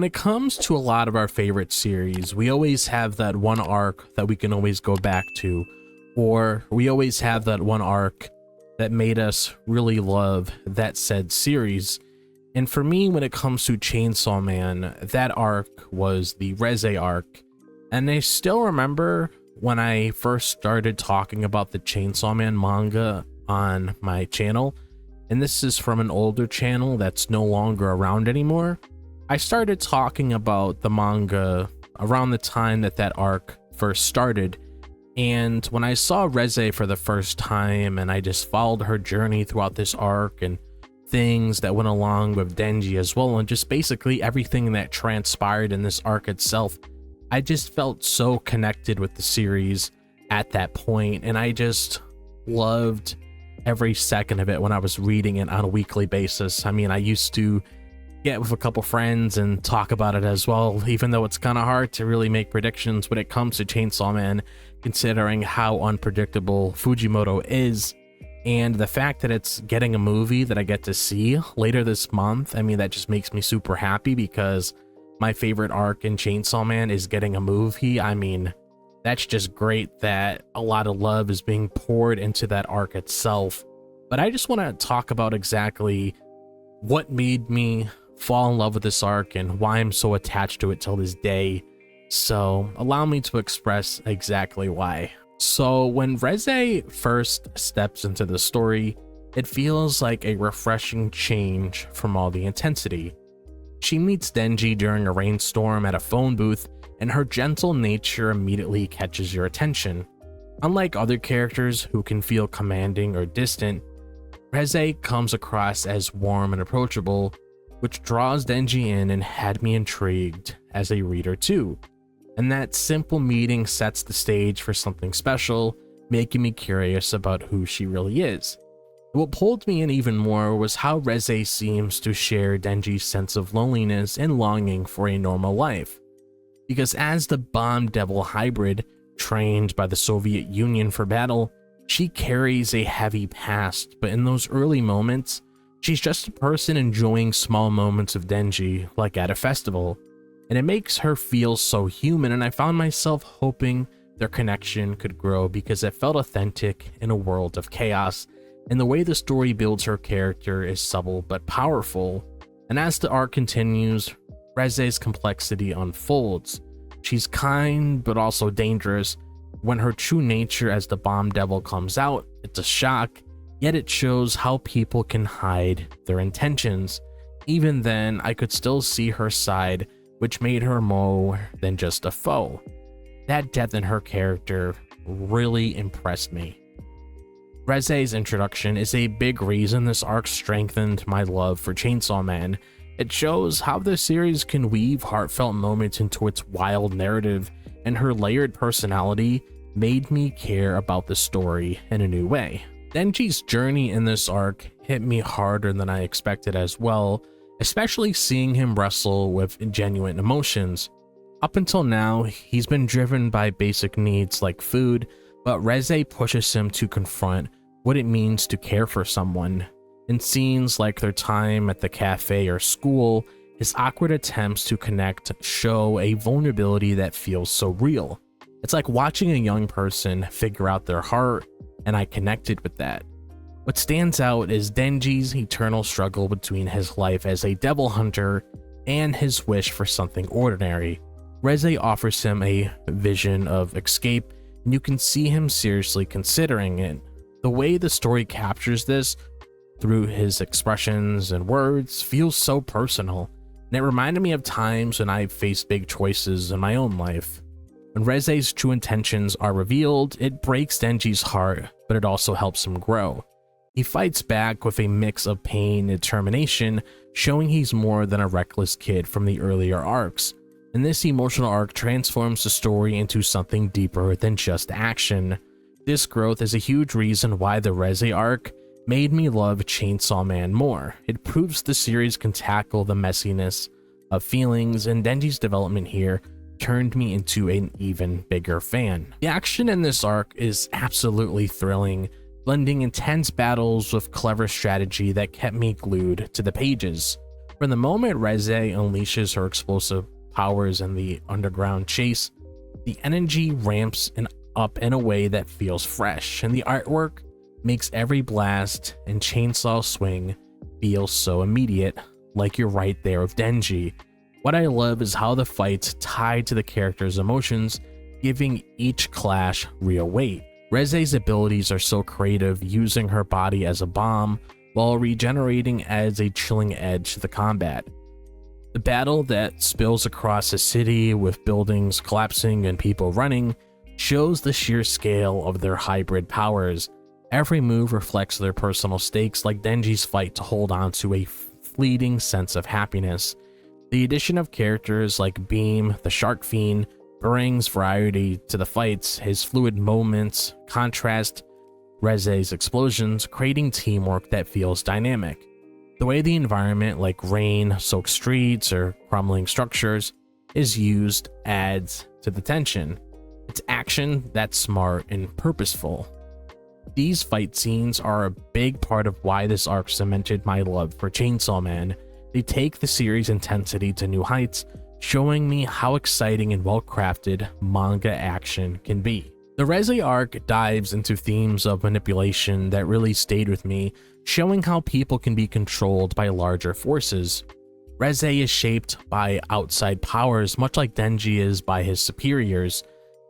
when it comes to a lot of our favorite series, we always have that one arc that we can always go back to, or we always have that one arc that made us really love that said series. And for me, when it comes to Chainsaw Man, that arc was the Reze arc. And I still remember when I first started talking about the Chainsaw Man manga on my channel, and this is from an older channel that's no longer around anymore. I started talking about the manga around the time that that arc first started, and when I saw Reze for the first time and I just followed her journey throughout this arc and things that went along with Denji as well, and just basically everything that transpired in this arc itself, I just felt so connected with the series at that point, and I just loved every second of it when I was reading it on a weekly basis. I mean, I used to get with a couple friends and talk about it as well, even though it's kind of hard to really make predictions when it comes to Chainsaw Man, considering how unpredictable Fujimoto is. And the fact that it's getting a movie that I get to see later this month, I mean, that just makes me super happy, because my favorite arc in Chainsaw Man is getting a movie. I mean, that's just great that a lot of love is being poured into that arc itself. But I just want to talk about exactly what made me fall in love with this arc and why I'm so attached to it till this day. So allow me to express exactly why. So when Reze first steps into the story, it feels like a refreshing change from all the intensity. She meets Denji during a rainstorm at a phone booth, and her gentle nature immediately catches your attention. Unlike other characters who can feel commanding or distant, Reze comes across as warm and approachable, which draws Denji in and had me intrigued as a reader too. And that simple meeting sets the stage for something special, making me curious about who she really is. What pulled me in even more was how Reze seems to share Denji's sense of loneliness and longing for a normal life. Because as the bomb devil hybrid, trained by the Soviet Union for battle, she carries a heavy past, but in those early moments, she's just a person enjoying small moments of Denji, like at a festival. And it makes her feel so human, and I found myself hoping their connection could grow because it felt authentic in a world of chaos, and the way the story builds her character is subtle but powerful. And as the arc continues, Reze's complexity unfolds. She's kind but also dangerous. When her true nature as the bomb devil comes out, it's a shock, yet it shows how people can hide their intentions. Even then, I could still see her side, which made her more than just a foe. That depth in her character really impressed me. Reze's introduction is a big reason this arc strengthened my love for Chainsaw Man. It shows how the series can weave heartfelt moments into its wild narrative, and her layered personality made me care about the story in a new way. Denji's journey in this arc hit me harder than I expected as well, especially seeing him wrestle with genuine emotions. Up until now, he's been driven by basic needs like food, but Reze pushes him to confront what it means to care for someone. In scenes like their time at the cafe or school, his awkward attempts to connect show a vulnerability that feels so real. It's like watching a young person figure out their heart, and I connected with that. What stands out is Denji's eternal struggle between his life as a devil hunter and his wish for something ordinary. Reze offers him a vision of escape, and you can see him seriously considering it. The way the story captures this through his expressions and words feels so personal, and it reminded me of times when I've faced big choices in my own life. When Reze's true intentions are revealed, it breaks Denji's heart, but it also helps him grow. He fights back with a mix of pain and determination, showing he's more than a reckless kid from the earlier arcs. And this emotional arc transforms the story into something deeper than just action. This growth is a huge reason why the Reze arc made me love Chainsaw Man more. It proves the series can tackle the messiness of feelings, and Denji's development here turned me into an even bigger fan. The action in this arc is absolutely thrilling, blending intense battles with clever strategy that kept me glued to the pages. From the moment Reze unleashes her explosive powers in the underground chase, the energy ramps up in a way that feels fresh, and the artwork makes every blast and chainsaw swing feel so immediate, like you're right there with Denji. What I love is how the fights tie to the character's emotions, giving each clash real weight. Reze's abilities are so creative, using her body as a bomb while regenerating adds a chilling edge to the combat. The battle that spills across a city with buildings collapsing and people running shows the sheer scale of their hybrid powers. Every move reflects their personal stakes, like Denji's fight to hold on to a fleeting sense of happiness. The addition of characters like Beam, the Shark Fiend, brings variety to the fights. His fluid moments contrast Reze's explosions, creating teamwork that feels dynamic. The way the environment, like rain, soaked streets, or crumbling structures, is used adds to the tension. It's action that's smart and purposeful. These fight scenes are a big part of why this arc cemented my love for Chainsaw Man. They take the series' intensity to new heights, showing me how exciting and well-crafted manga action can be. The Reze arc dives into themes of manipulation that really stayed with me, showing how people can be controlled by larger forces. Reze is shaped by outside powers, much like Denji is by his superiors,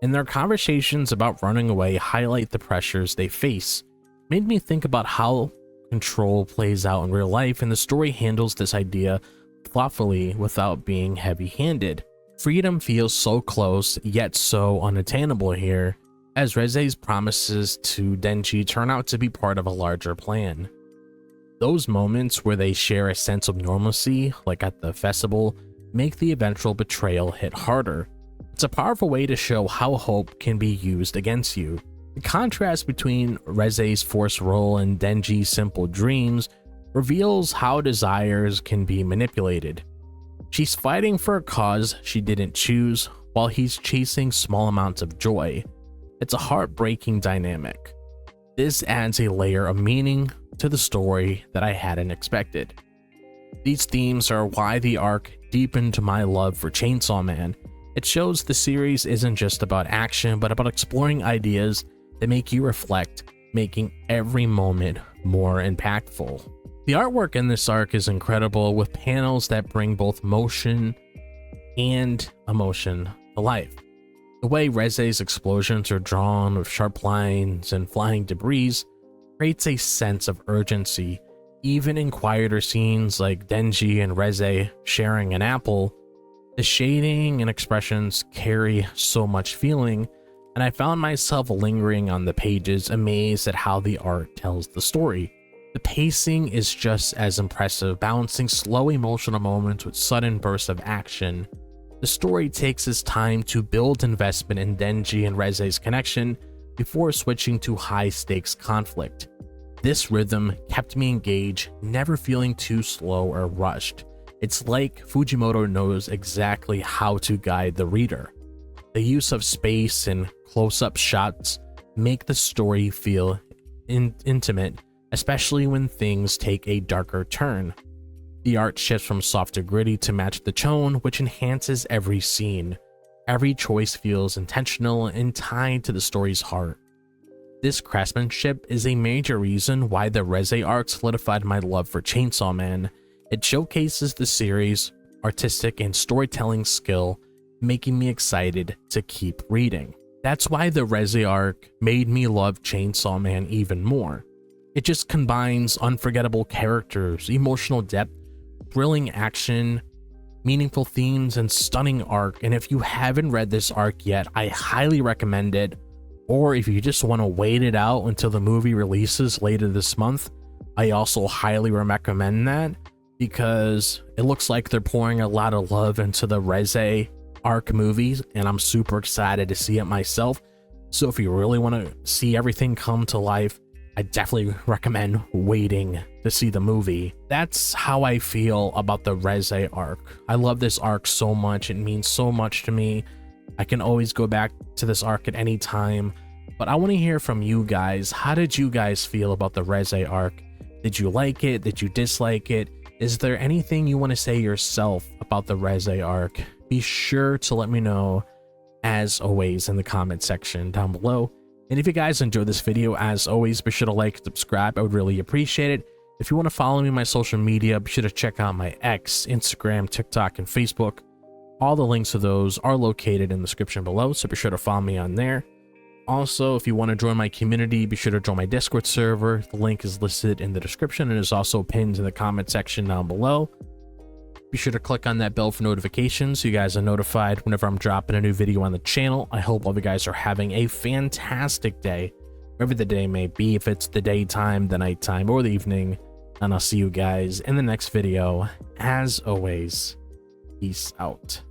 and their conversations about running away highlight the pressures they face. Made me think about how control plays out in real life, and the story handles this idea thoughtfully without being heavy-handed. Freedom feels so close, yet so unattainable here, as Reze's promises to Denji turn out to be part of a larger plan. Those moments where they share a sense of normalcy, like at the festival, make the eventual betrayal hit harder. It's a powerful way to show how hope can be used against you. The contrast between Reze's forced role and Denji's simple dreams reveals how desires can be manipulated. She's fighting for a cause she didn't choose, while he's chasing small amounts of joy. It's a heartbreaking dynamic. This adds a layer of meaning to the story that I hadn't expected. These themes are why the arc deepened my love for Chainsaw Man. It shows the series isn't just about action, but about exploring ideas that make you reflect, making every moment more impactful. The artwork in this arc is incredible, with panels that bring both motion and emotion to life. The way Reze's explosions are drawn with sharp lines and flying debris creates a sense of urgency. Even in quieter scenes like Denji and Reze sharing an apple, the shading and expressions carry so much feeling, and I found myself lingering on the pages, amazed at how the art tells the story. The pacing is just as impressive, balancing slow emotional moments with sudden bursts of action. The story takes its time to build investment in Denji and Reze's connection before switching to high-stakes conflict. This rhythm kept me engaged, never feeling too slow or rushed. It's like Fujimoto knows exactly how to guide the reader. The use of space and close-up shots make the story feel intimate, especially when things take a darker turn. The art shifts from soft to gritty to match the tone, which enhances every scene. Every choice feels intentional and tied to the story's heart. This craftsmanship is a major reason why the Reze arc solidified my love for Chainsaw Man. It showcases the series' artistic and storytelling skill, making me excited to keep reading. That's why the Reze arc made me love Chainsaw Man even more. It just combines unforgettable characters, emotional depth, thrilling action, meaningful themes, and stunning arc. And if you haven't read this arc yet, I highly recommend it. Or if you just want to wait it out until the movie releases later this month, I also highly recommend that, because it looks like they're pouring a lot of love into the Reze arc movies, and I'm super excited to see it myself. So if you really want to see everything come to life, I definitely recommend waiting to see the movie. That's how I feel about the Reze arc. I love this arc so much. It means so much to me. I can always go back to this arc at any time, but I want to hear from you guys. How did you guys feel about the Reze arc? Did you like it? Did you dislike it? Is there anything you want to say yourself about the Reze arc? Be sure to let me know, as always, in the comment section down below. And if you guys enjoyed this video, as always, be sure to like, subscribe. I would really appreciate it. If you want to follow me on my social media, be sure to check out my X, Instagram, TikTok, and Facebook. All the links to those are located in the description below, so be sure to follow me on there. Also, if you want to join my community, be sure to join my Discord server. The link is listed in the description and is also pinned in the comment section down below. Be sure to click on that bell for notifications so you guys are notified whenever I'm dropping a new video on the channel. I hope all of you guys are having a fantastic day, wherever the day may be, if it's the daytime, the nighttime, or the evening. And I'll see you guys in the next video. As always, peace out.